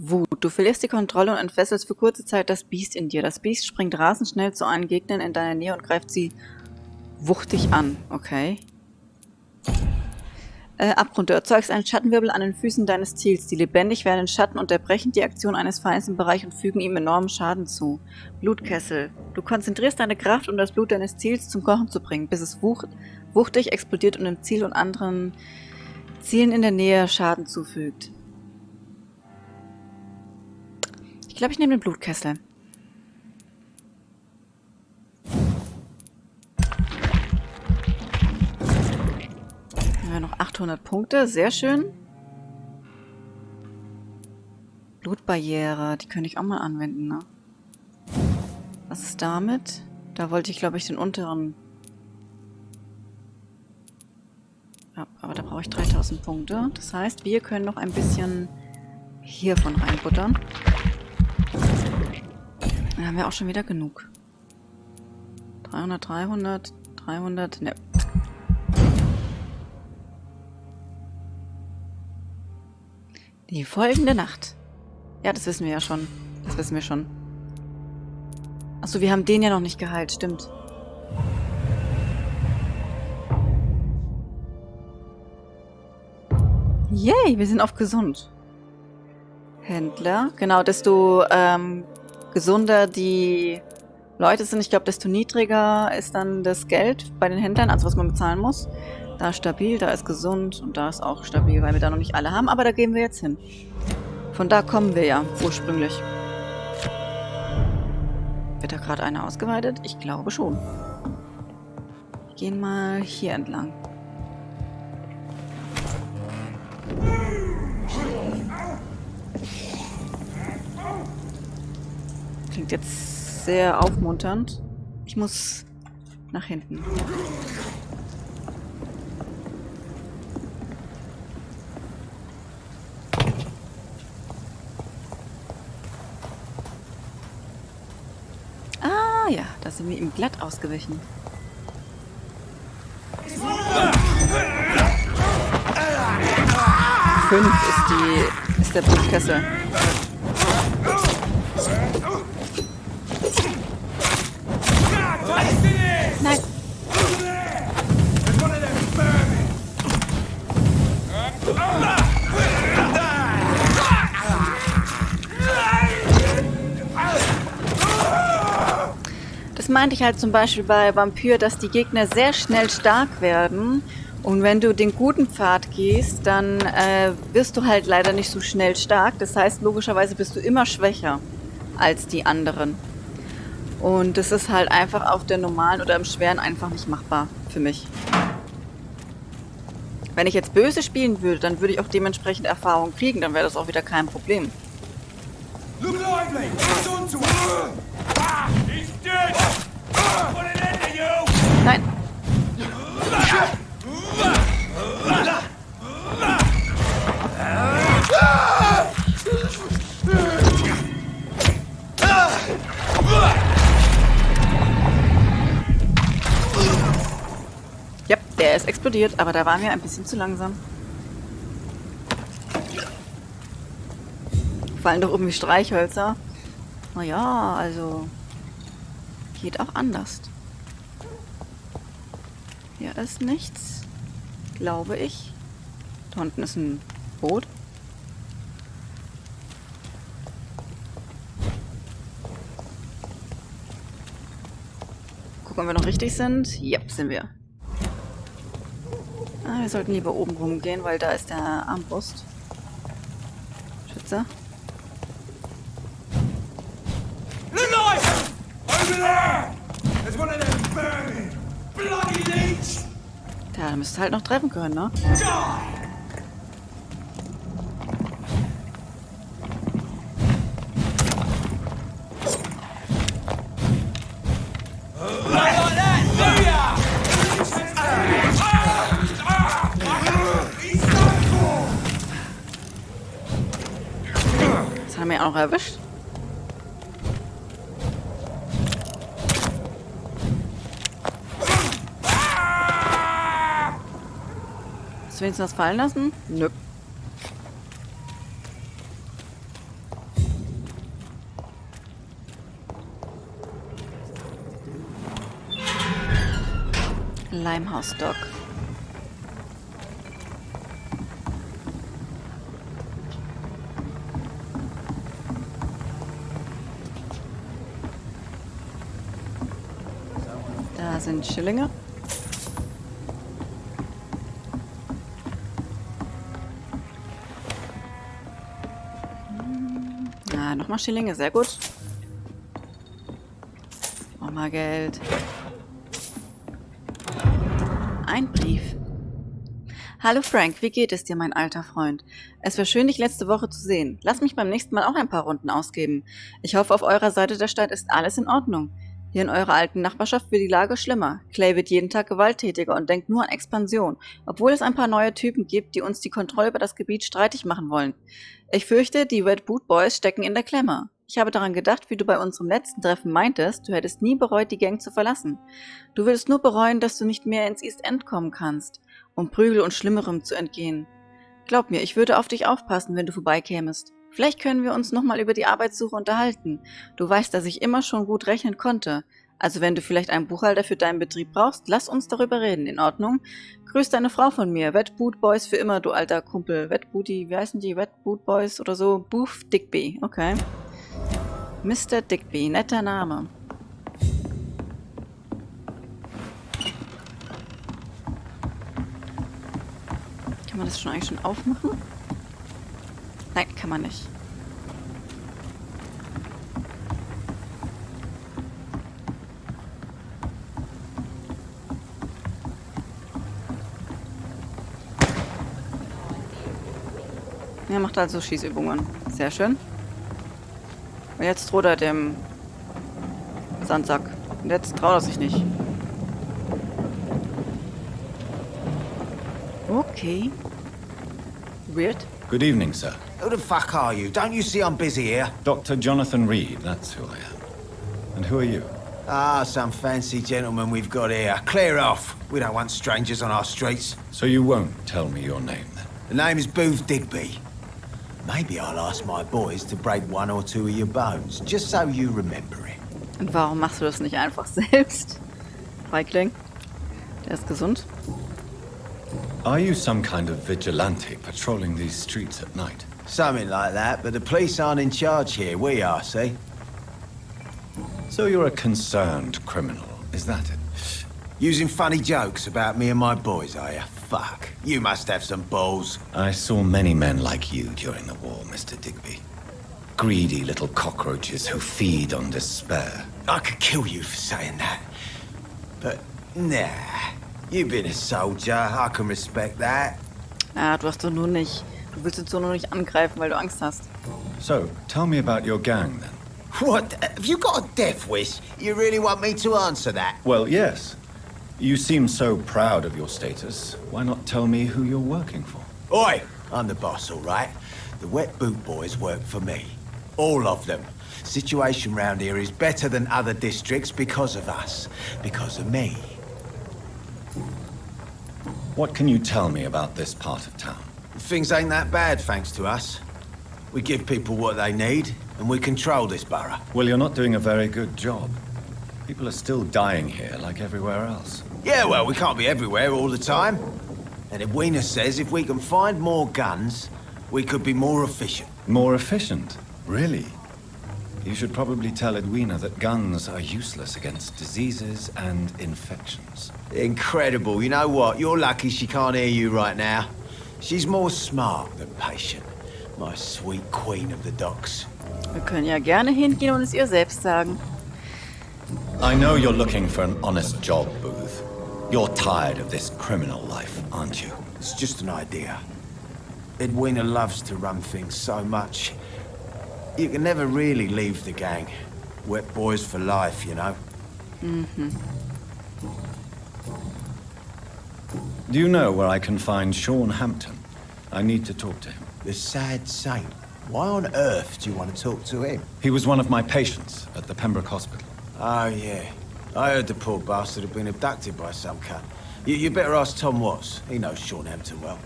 Wut. Du verlierst die Kontrolle und entfesselst für kurze Zeit das Biest in dir. Das Biest springt rasend schnell zu allen Gegnern in deiner Nähe und greift sie wuchtig an. Okay. Abgrund. Du erzeugst einen Schattenwirbel an den Füßen deines Ziels. Die lebendig werdenden Schatten unterbrechen die Aktion eines Feindes im Bereich und fügen ihm enormen Schaden zu. Blutkessel. Du konzentrierst deine Kraft, um das Blut deines Ziels zum Kochen zu bringen, bis es wuchtig explodiert und dem Ziel und anderen Zielen in der Nähe Schaden zufügt. Ich glaube, ich nehme den Blutkessel. Haben wir noch 800 Punkte. Sehr schön. Blutbarriere. Die könnte ich auch mal anwenden, ne? Was ist damit? Da wollte ich, glaube ich, den unteren... Ja, aber da brauche ich 3000 Punkte. Das heißt, wir können noch ein bisschen hiervon reinbuttern. Dann haben wir auch schon wieder genug. 300, 300, 300... Ne. Die folgende Nacht. Ja, das wissen wir ja schon. Das wissen wir schon. Achso, wir haben den ja noch nicht geheilt. Stimmt. Yay, wir sind auf gesund. Händler. Genau, desto gesunder die Leute sind. Ich glaube, desto niedriger ist dann das Geld bei den Händlern, also was man bezahlen muss. Da ist stabil, da ist gesund und da ist auch stabil, weil wir da noch nicht alle haben. Aber da gehen wir jetzt hin. Von da kommen wir ja ursprünglich. Wird da gerade einer ausgeweitet? Ich glaube schon. Wir gehen mal hier entlang. Klingt jetzt sehr aufmunternd. Ich muss nach hinten. Ah ja, da sind wir ihm glatt ausgewichen. Fünf ist der Blutkessel. Nein. Das meinte ich halt zum Beispiel bei Vampyr, dass die Gegner sehr schnell stark werden. Und wenn du den guten Pfad gehst, dann wirst du halt leider nicht so schnell stark. Das heißt, logischerweise bist du immer schwächer als die anderen. Und das ist halt einfach auf der normalen oder im schweren einfach nicht machbar für mich. Wenn ich jetzt böse spielen würde, dann würde ich auch dementsprechend Erfahrung kriegen. Dann wäre das auch wieder kein Problem. Nein. Ja, der ist explodiert, aber da waren wir ein bisschen zu langsam. Fallen doch irgendwie Streichhölzer. Naja, also geht auch anders. Hier ist nichts, glaube ich. Da unten ist ein Boot. Gucken, ob wir noch richtig sind. Yep, sind wir. Ah, wir sollten lieber oben rumgehen, weil da ist der Armbrust. Schütze. Ja, da müsst ihr halt noch treffen können, ne? Das haben wir ja auch noch erwischt. Hast du wenigstens was fallen lassen? Nö. Limehouse-Dock. Da sind Schillinge. Ah, nochmal Schillinge, sehr gut. Nochmal Geld. Ein Brief. Hallo Frank, wie geht es dir, mein alter Freund? Es war schön, dich letzte Woche zu sehen. Lass mich beim nächsten Mal auch ein paar Runden ausgeben. Ich hoffe, auf eurer Seite der Stadt ist alles in Ordnung. Hier in eurer alten Nachbarschaft wird die Lage schlimmer. Clay wird jeden Tag gewalttätiger und denkt nur an Expansion, obwohl es ein paar neue Typen gibt, die uns die Kontrolle über das Gebiet streitig machen wollen. Ich fürchte, die Red Boot Boys stecken in der Klemme. Ich habe daran gedacht, wie du bei unserem letzten Treffen meintest, du hättest nie bereut, die Gang zu verlassen. Du würdest nur bereuen, dass du nicht mehr ins East End kommen kannst, um Prügel und Schlimmerem zu entgehen. Glaub mir, ich würde auf dich aufpassen, wenn du vorbeikämest. Vielleicht können wir uns nochmal über die Arbeitssuche unterhalten. Du weißt, dass ich immer schon gut rechnen konnte. Also wenn du vielleicht einen Buchhalter für deinen Betrieb brauchst, lass uns darüber reden, in Ordnung? Grüß deine Frau von mir. Red Boot Boys für immer, du alter Kumpel. Red Booty, wie heißen die? Red Boot Boys oder so? Booth Digby, okay. Mr. Digby, netter Name. Kann man das eigentlich schon aufmachen? Nein, kann man nicht. Er macht also Schießübungen. Sehr schön. Und jetzt droht er dem Sandsack. Und jetzt traut er sich nicht. Okay. Weird. Good evening, sir. Who the fuck are you? Don't you see I'm busy here? Dr. Jonathan Reed, that's who I am. And who are you? Ah, some fancy gentleman we've got here. Clear off. We don't want strangers on our streets. So you won't tell me your name, then? The name is Booth Digby. Maybe I'll ask my boys to break one or two of your bones, just so you remember it. Und warum machst du das nicht einfach selbst? Feigling. Der ist gesund. Are you some kind of vigilante patrolling these streets at night? Something like that, but the police aren't in charge here. We are, see? So you're a concerned criminal, is that it? Using funny jokes about me and my boys, are you? Fuck. You must have some balls. I saw many men like you during the war, Mr. Digby. Greedy little cockroaches who feed on despair. I could kill you for saying that. But, nah. You've been a soldier. I can respect that. Ja, du hast doch nur nicht. Du willst jetzt so nur nicht angreifen, weil du Angst hast. So, tell me about your gang, then. What? Have you got a death wish? You really want me to answer that? Well, yes. You seem so proud of your status. Why not tell me who you're working for? Oi! I'm the boss, all right? The Wet Boot Boys work for me. All of them. Situation round here is better than other districts because of us. Because of me. What can you tell me about this part of town? Things ain't that bad, thanks to us. We give people what they need, and we control this borough. Well, you're not doing a very good job. People are still dying here like everywhere else. Yeah, well, we can't be everywhere all the time. And Edwina says if we can find more guns, we could be more efficient. More efficient? Really? You should probably tell Edwina that guns are useless against diseases and infections. Incredible. You know what? You're lucky she can't hear you right now. She's more smart than patient. My sweet queen of the docks. Wir können ja gerne hingehen und es ihr selbst sagen. I know you're looking for an honest job, Booth. You're tired of this criminal life, aren't you? It's just an idea. Edwina loves to run things so much. You can never really leave the gang. Wet boys for life, you know? Mhm. Do you know where I can find Sean Hampton? I need to talk to him. The sad saint. Why on earth do you want to talk to him? He was one of my patients at the Pembroke Hospital. Oh, yeah. I heard the poor bastard had been abducted by some cunt. You better ask Tom Watts. He knows Sean Hampton well.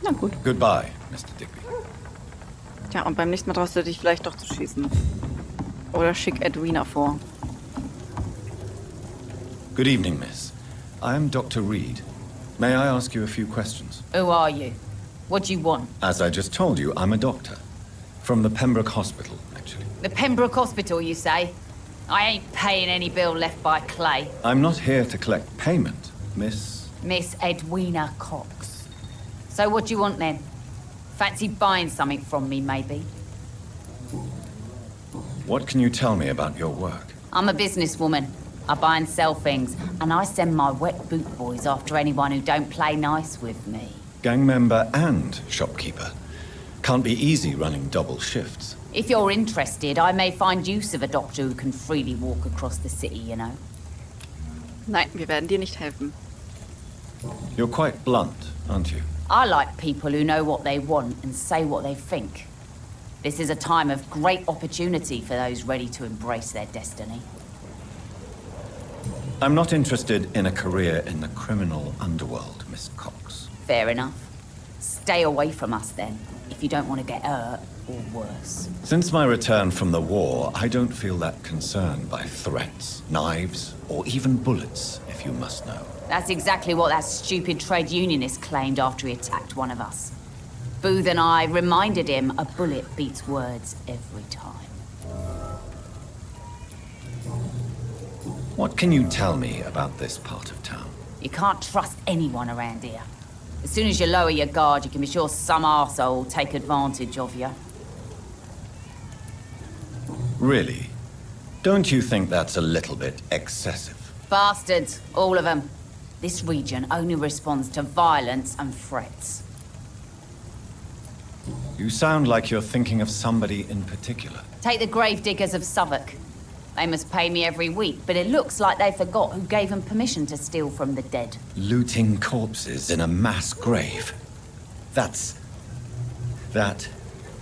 Na gut. Goodbye, Mr. Digby. Tja, und beim nächsten Mal traust du dich vielleicht doch zu schießen. Oder schick Edwina vor. Good evening, miss. I'm Dr. Reed. May I ask you a few questions? Who are you? What do you want? As I just told you, I'm a doctor. From the Pembroke Hospital, actually. The Pembroke Hospital, you say? I ain't paying any bill left by Clay. I'm not here to collect payment, Miss... Miss Edwina Cox. So what do you want then? Fancy buying something from me, maybe? What can you tell me about your work? I'm a businesswoman. I buy and sell things, and I send my wet boot boys after anyone who don't play nice with me. Gang member and shopkeeper. Can't be easy running double shifts. If you're interested, I may find use of a doctor who can freely walk across the city, you know. Nein, wir werden dir nicht helfen. You're quite blunt, aren't you? I like people who know what they want and say what they think. This is a time of great opportunity for those ready to embrace their destiny. I'm not interested in a career in the criminal underworld, Miss Cox. Fair enough. Stay away from us then, if you don't want to get hurt or worse. Since my return from the war, I don't feel that concerned by threats, knives, or even bullets, if you must know. That's exactly what that stupid trade unionist claimed after he attacked one of us. Booth and I reminded him a bullet beats words every time. What can you tell me about this part of town? You can't trust anyone around here. As soon as you lower your guard, you can be sure some arsehole will take advantage of you. Really? Don't you think that's a little bit excessive? Bastards, all of them. This region only responds to violence and threats. You sound like you're thinking of somebody in particular. Take the gravediggers of Southwark. They must pay me every week, but it looks like they forgot who gave them permission to steal from the dead. Looting corpses in a mass grave. That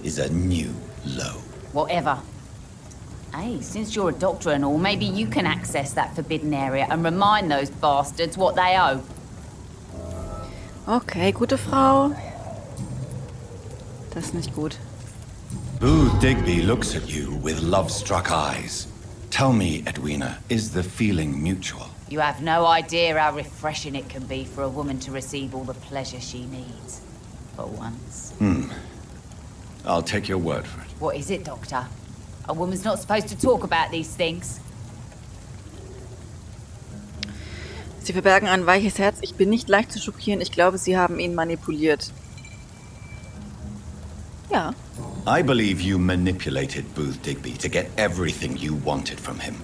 is a new low. Whatever. Hey, since you're a doctor and all, maybe you can access that forbidden area and remind those bastards what they owe. Okay, gute Frau. Das ist nicht gut. Booth Digby looks at you with love-struck eyes. Tell me, Edwina, is the feeling mutual? You have no idea how refreshing it can be for a woman to receive all the pleasure she needs. For once. I'll take your word for it. What is it, Doctor? A woman's not supposed to talk about these things. Sie verbergen ein weiches Herz. Ich bin nicht leicht zu schockieren. Ich glaube, sie haben ihn manipuliert. Ja. I believe you manipulated Booth Digby to get everything you wanted from him,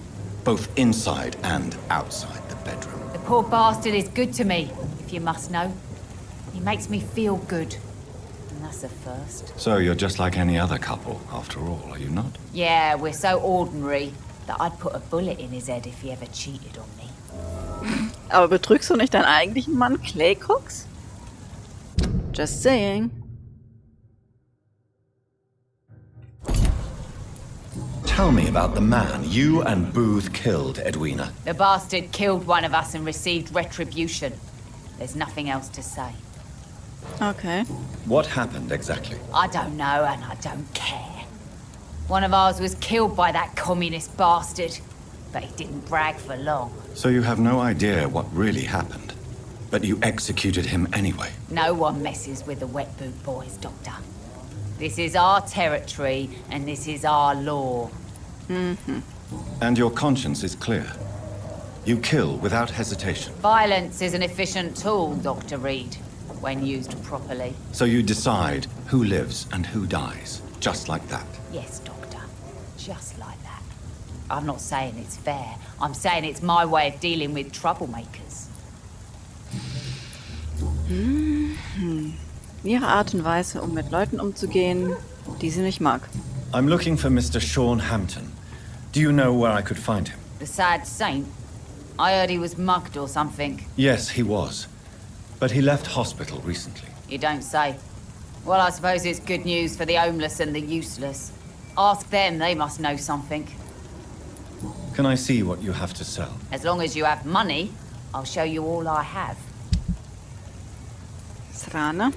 both inside and outside the bedroom. The poor bastard is good to me, if you must know. He makes me feel good. And that's a first. So you're just like any other couple, after all, are you not? Yeah, we're so ordinary that I'd put a bullet in his head if he ever cheated on me. Aber betrügst du nicht deinen eigentlichen Mann, Clay Cox? Just saying. Tell me about the man you and Booth killed, Edwina. The bastard killed one of us and received retribution. There's nothing else to say. Okay. What happened exactly? I don't know and I don't care. One of ours was killed by that communist bastard, but he didn't brag for long. So you have no idea what really happened, but you executed him anyway. No one messes with the wet boot boys, Doctor. This is our territory and this is our law. And your conscience is clear. You kill without hesitation. Violence is an efficient tool, Dr. Reed, when used properly. So you decide who lives and who dies, just like that. Yes, Doctor. Just like that. I'm not saying it's fair. I'm saying it's my way of dealing with troublemakers. Ihre Art und Weise, um mit Leuten umzugehen, die sie nicht mag. I'm looking for Mr. Sean Hampton. Do you know where I could find him? The sad saint? I heard he was mugged or something. Yes, he was. But he left hospital recently. You don't say. Well, I suppose it's good news for the homeless and the useless. Ask them, they must know something. Can I see what you have to sell? As long as you have money, I'll show you all I have. Srane.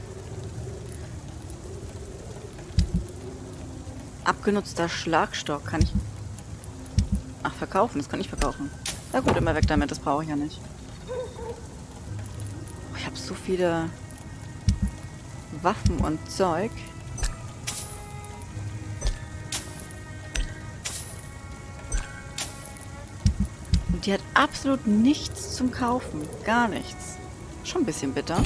Abgenutzter Schlagstock kann ich... Ach, verkaufen. Das kann ich verkaufen. Na gut, immer weg damit. Das brauche ich ja nicht. habe so viele Waffen und Zeug. Und die hat absolut nichts zum Kaufen. Gar nichts. Schon ein bisschen bitter.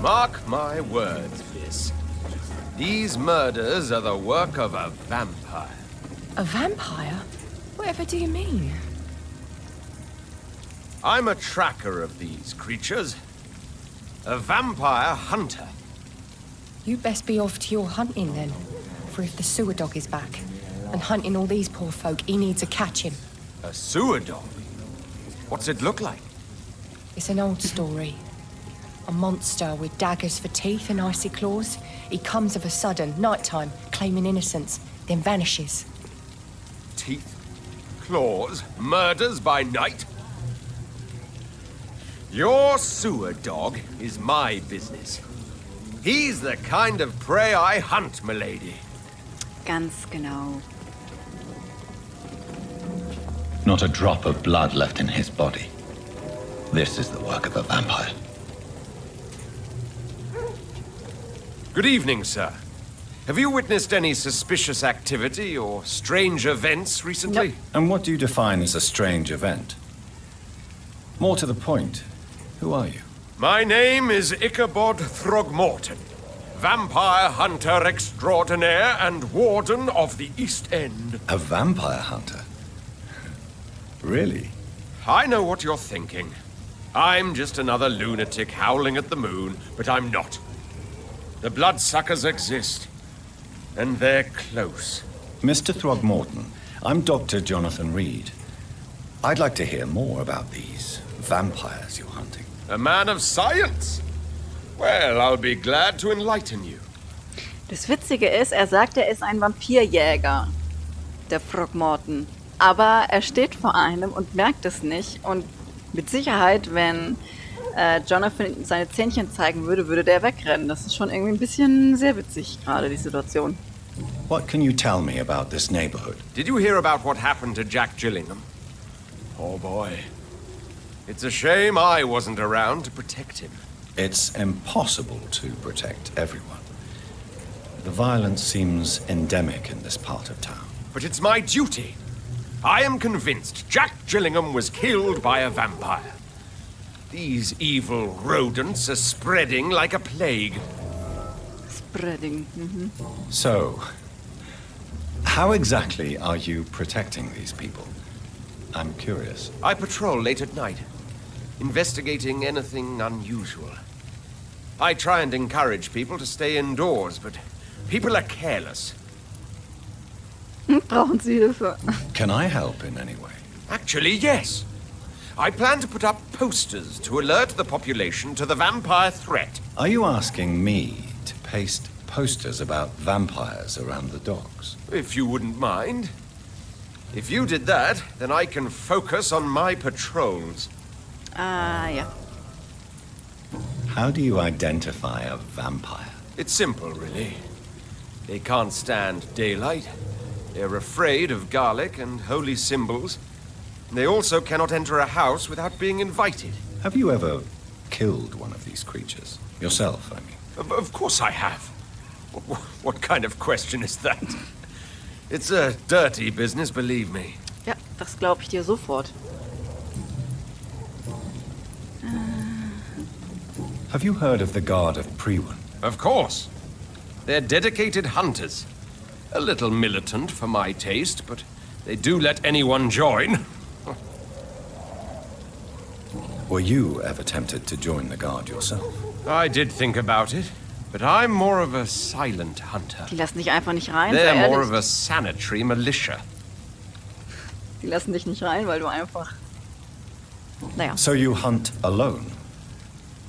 Mark my words, Bliss. These murders are the work of a vampire. A vampire? Whatever do you mean? I'm a tracker of these creatures. A vampire hunter. You best be off to your hunting then. For if the sewer dog is back and hunting all these poor folk, he needs a catching. A sewer dog? What's it look like? It's an old story. A monster with daggers for teeth and icy claws. He comes of a sudden, nighttime, claiming innocence, then vanishes. Teeth, claws, murders by night? Your sewer dog is my business. He's the kind of prey I hunt, milady. Ganz genau. Not a drop of blood left in his body. This is the work of a vampire. Good evening, sir. Have you witnessed any suspicious activity or strange events recently? And what do you define as a strange event? More to the point, who are you? My name is Ichabod Throgmorton, vampire hunter extraordinaire and warden of the East End. A vampire hunter? Really? I know what you're thinking. I'm just another lunatic howling at the moon, but I'm not. The bloodsuckers exist, and they're close. Mr. Throgmorton, I'm Dr. Jonathan Reed. I'd like to hear more about these vampires you're hunting. A man of science? Well, I'll be glad to enlighten you. Das Witzige ist, er sagt, er ist ein Vampirjäger, der Throgmorton. Aber er steht vor einem und merkt es nicht. Und mit Sicherheit, wenn Jonathan seine Zähnchen zeigen würde, würde der wegrennen. Das ist schon irgendwie ein bisschen sehr witzig, gerade die Situation. What can you tell me about this neighborhood? Did you hear about what happened to Jack Gillingham? Oh boy. It's a shame I wasn't around to protect him. It's impossible to protect everyone. The violence seems endemic in this part of town. But it's my duty. I am convinced Jack Gillingham was killed by a vampire. These evil rodents are spreading like a plague. Spreading. So, how exactly are you protecting these people? I'm curious. I patrol late at night, investigating anything unusual. I try and encourage people to stay indoors, but people are careless. Brauchen Sie Hilfe? Can I help in any way? Actually, yes. I plan to put up posters to alert the population to the vampire threat. Are you asking me to paste posters about vampires around the docks? If you wouldn't mind. If you did that, then I can focus on my patrols. Ah, ja. How do you identify a vampire? It's simple, really. They can't stand daylight. They're afraid of garlic and holy symbols. They also cannot enter a house without being invited. Have you ever killed one of these creatures? Yourself, I mean. Of course I have. What kind of question is that? It's a dirty business, believe me. Ja, das glaube ich dir sofort. Have you heard of the Guard of Priwen? Of course. They're dedicated hunters. A little militant for my taste, but they do let anyone join. Were you ever tempted to join the Guard yourself? I did think about it, but I'm more of a silent hunter. Die lassen dich einfach nicht rein, sei They're more ehrlich. of a sanitary militia. Die lassen dich nicht rein, weil du einfach... Naja. So you hunt alone?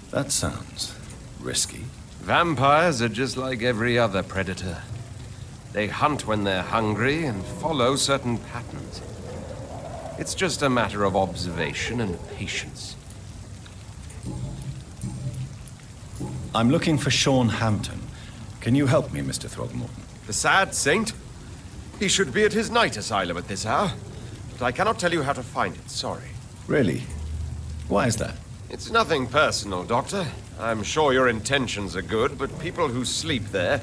That sounds risky. Vampires are just like every other predator. They hunt when they're hungry and follow certain patterns. It's just a matter of observation and patience. I'm looking for Sean Hampton. Can you help me, Mr. Throgmorton? The sad saint? He should be at his night asylum at this hour. But I cannot tell you how to find it, sorry. Really? Why is that? It's nothing personal, Doctor. I'm sure your intentions are good, but people who sleep there,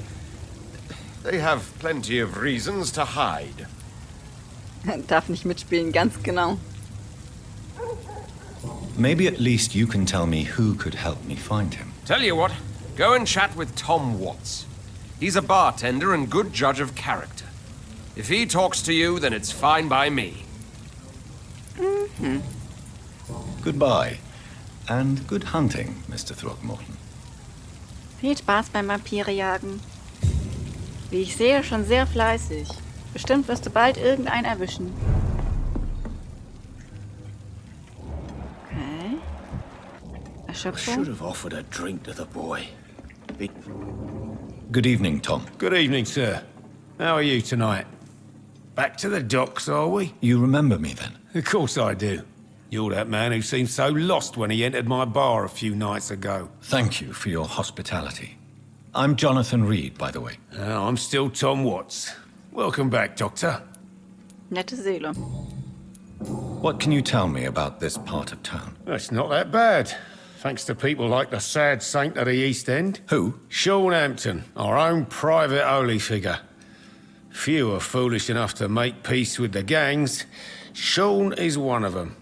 they have plenty of reasons to hide. Darf nicht mitspielen, ganz genau. Maybe at least you can tell me who could help me find him. Tell you what, go and chat with Tom Watts. He's a bartender and good judge of character. If he talks to you, then it's fine by me. Goodbye. And good hunting, Mr. Throckmorton. Viel Spaß beim Vampire jagen. Wie ich sehe, schon sehr fleißig. Bestimmt wirst du bald irgendeinen erwischen. Okay. I Erschöpfung. should have offered a drink to the boy. Good evening, Tom. Good evening, sir. How are you tonight? Back to the docks, are we? You remember me then? Of course I do. You're that man who seemed so lost when he entered my bar a few nights ago. Thank you for your hospitality. I'm Jonathan Reed, by the way. I'm still Tom Watts. Welcome back, Doctor. Nette Seele. What can you tell me about this part of town? It's not that bad. Thanks to people like the sad saint of the East End. Who? Sean Hampton, our own private holy figure. Few are foolish enough to make peace with the gangs. Sean is one of them.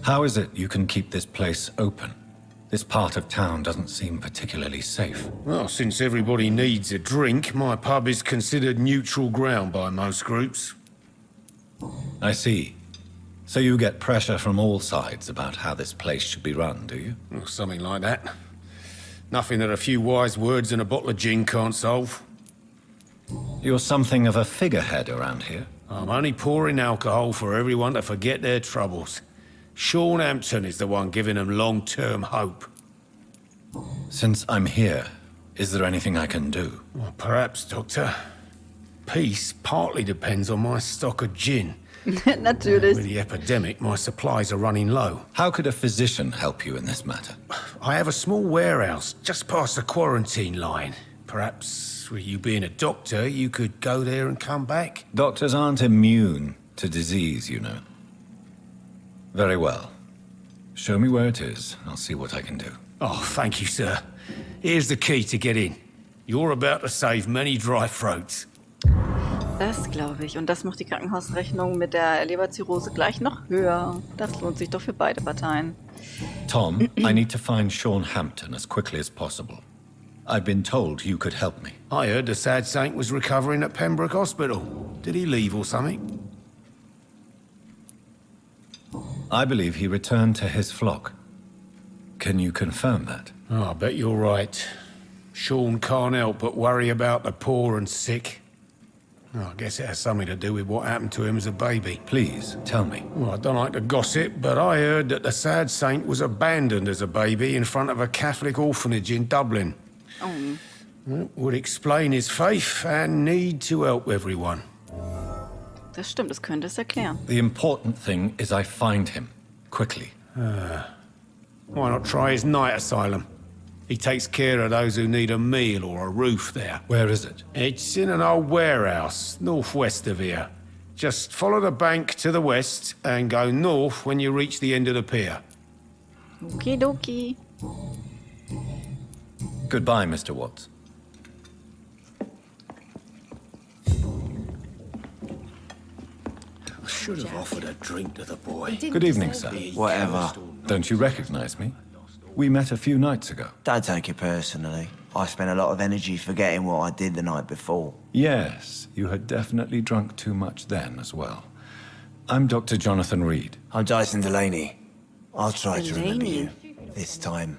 How is it you can keep this place open? This part of town doesn't seem particularly safe. Well, since everybody needs a drink, my pub is considered neutral ground by most groups. I see. So you get pressure from all sides about how this place should be run, do you? Or something like that. Nothing that a few wise words and a bottle of gin can't solve. You're something of a figurehead around here. I'm only pouring alcohol for everyone to forget their troubles. Sean Hampton is the one giving them long-term hope. Since I'm here, is there anything I can do? Well, perhaps, Doctor. Peace partly depends on my stock of gin. With Natürlich. the epidemic, my supplies are running low. How could a physician help you in this matter? I have a small warehouse just past the quarantine line. Perhaps, with you being a doctor, you could go there and come back? Doctors aren't immune to disease, you know. Very well. Show me where it is. I'll see what I can do. Oh, thank you, sir. Here's the key to get in. You're about to save many dry throats. Das glaube ich. Und das macht die Krankenhausrechnung mit der Leberzirrhose gleich noch höher. Das lohnt sich doch für beide Parteien. Tom, I need to find Sean Hampton as quickly as possible. I've been told you could help me. I heard the sad saint was recovering at Pembroke Hospital. Did he leave or something? I believe he returned to his flock. Can you confirm that? Oh, I bet you're right. Sean can't help but worry about the poor and sick. Oh, I guess it has something to do with what happened to him as a baby. Please, tell me. Well, I don't like to gossip, but I heard that the sad saint was abandoned as a baby in front of a Catholic orphanage in Dublin. Oh. That would explain his faith and need to help everyone. Das stimmt, das könnte es erklären. The important thing is I find him. Quickly. Why not try his night asylum? He takes care of those who need a meal or a roof there. Where is it? It's in an old warehouse, northwest of here. Just follow the bank to the west and go north when you reach the end of the pier. Okidoki. Goodbye, Mr. Watts. I should have offered a drink to the boy. Good evening, sir. Whatever. Don't you recognize me? We met a few nights ago. Don't take it personally. I spent a lot of energy forgetting what I did the night before. Yes, you had definitely drunk too much then as well. I'm Dr. Jonathan Reed. I'm Dyson Delaney. I'll try to remember Delaney. you. This time.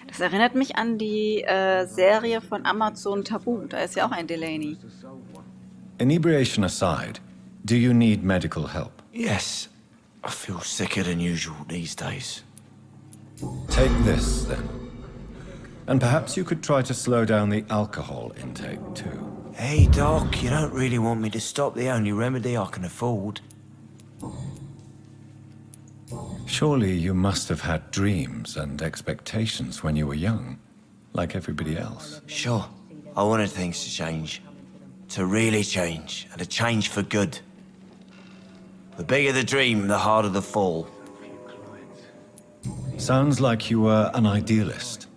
Das erinnert mich an die Serie von Amazon Tabu. Da ist ja auch ein Delaney. Inebriation aside, do you need medical help? Yes. I feel sicker than usual these days. Take this, then. And perhaps you could try to slow down the alcohol intake, too. Hey, Doc, you don't really want me to stop the only remedy I can afford. Surely you must have had dreams and expectations when you were young, like everybody else. Sure. I wanted things to change. To really change, and to change for good. The bigger the dream, the harder the fall. Sounds like you were an idealist,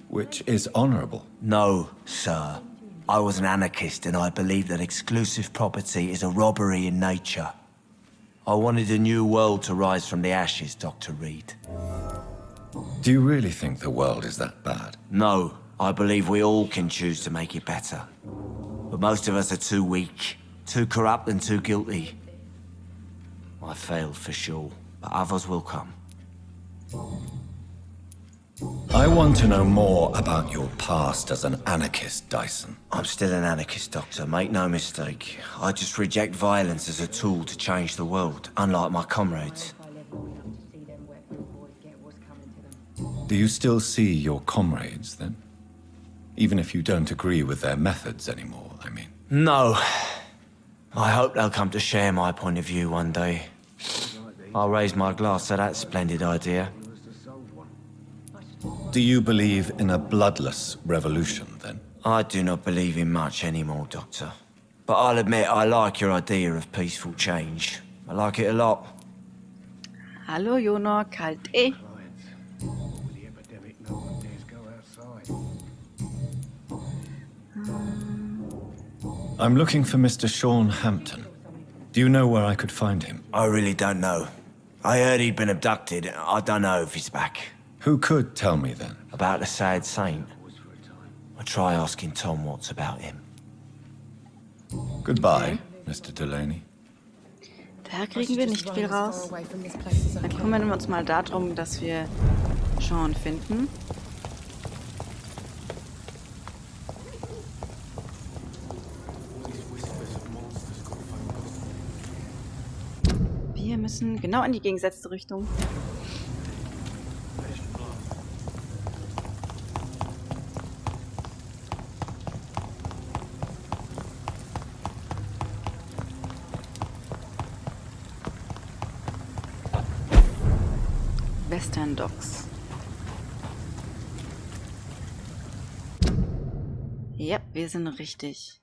which is honorable. No, sir. I was an anarchist, and I believed that exclusive property is a robbery in nature. I wanted a new world to rise from the ashes, Dr. Reed. Do you really think the world is that bad? No, I believe we all can choose to make it better. But most of us are too weak, too corrupt and too guilty. I failed for sure, but others will come. I want to know more about your past as an anarchist, Dyson. I'm still an anarchist, Doctor, make no mistake. I just reject violence as a tool to change the world, unlike my comrades. Do you still see your comrades, then? Even if you don't agree with their methods anymore, I mean. No. I hope they'll come to share my point of view one day. I'll raise my glass to that splendid idea. Do you believe in a bloodless revolution, then? I do not believe in much anymore, Doctor. But I'll admit I like your idea of peaceful change. I like it a lot. Hallo Jono, kalt eh? I'm looking for Mr. Sean Hampton. Do you know where I could find him? I really don't know. I heard he'd been abducted. I don't know if he's back. Who could tell me, then? About the sad saint. I'll try asking Tom Watts about him. Goodbye, Mr. Delaney. Da kriegen wir nicht viel raus. Dann kümmern wir uns mal darum, dass wir Sean finden. Wir müssen genau in die gegengesetzte Richtung. Western Docks. Ja, wir sind richtig.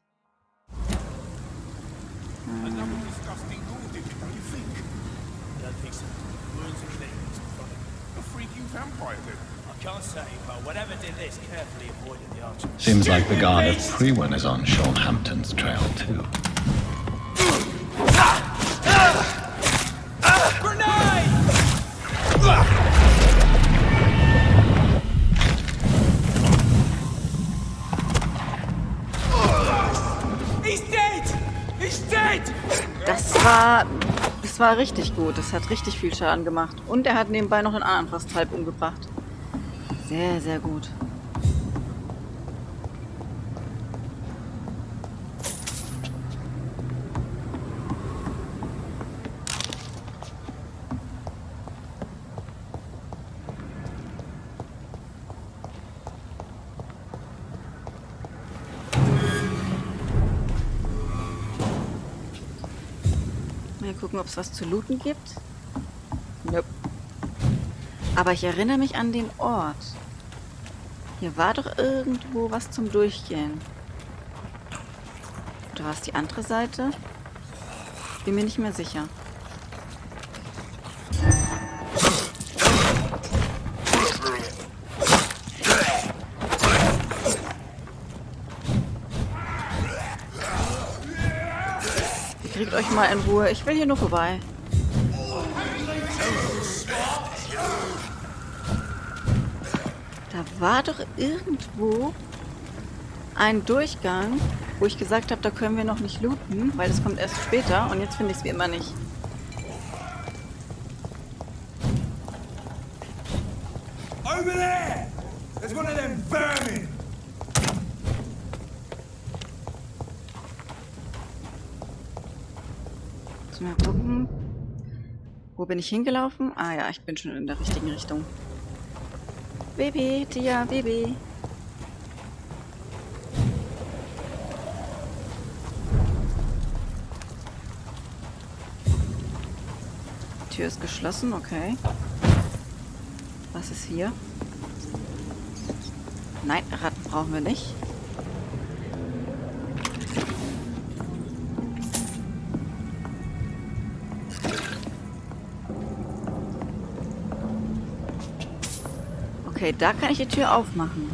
Seems like the guard of Prewin is on Sean Hampton's trail, too. Das war richtig gut. Das hat richtig viel Schaden gemacht. Und er hat nebenbei noch einen anderen fast halb umgebracht. Sehr, sehr gut. Mal gucken, ob es was zu looten gibt. Nope. Aber ich erinnere mich an den Ort. Hier war doch irgendwo was zum Durchgehen. Oder war es die andere Seite? Bin mir nicht mehr sicher. Kriegt euch mal in Ruhe. Ich will hier nur vorbei. Da war doch irgendwo ein Durchgang, wo ich gesagt habe, da können wir noch nicht looten, weil das kommt erst später. Und jetzt finde ich es wie immer nicht. Over there! There's one of them vermin! Mal gucken. Wo bin ich hingelaufen? Ah ja, ich bin schon in der richtigen Richtung. Baby, Tia, Baby. Die Tür ist geschlossen, okay. Was ist hier? Nein, Ratten brauchen wir nicht. Okay, da kann ich die Tür aufmachen.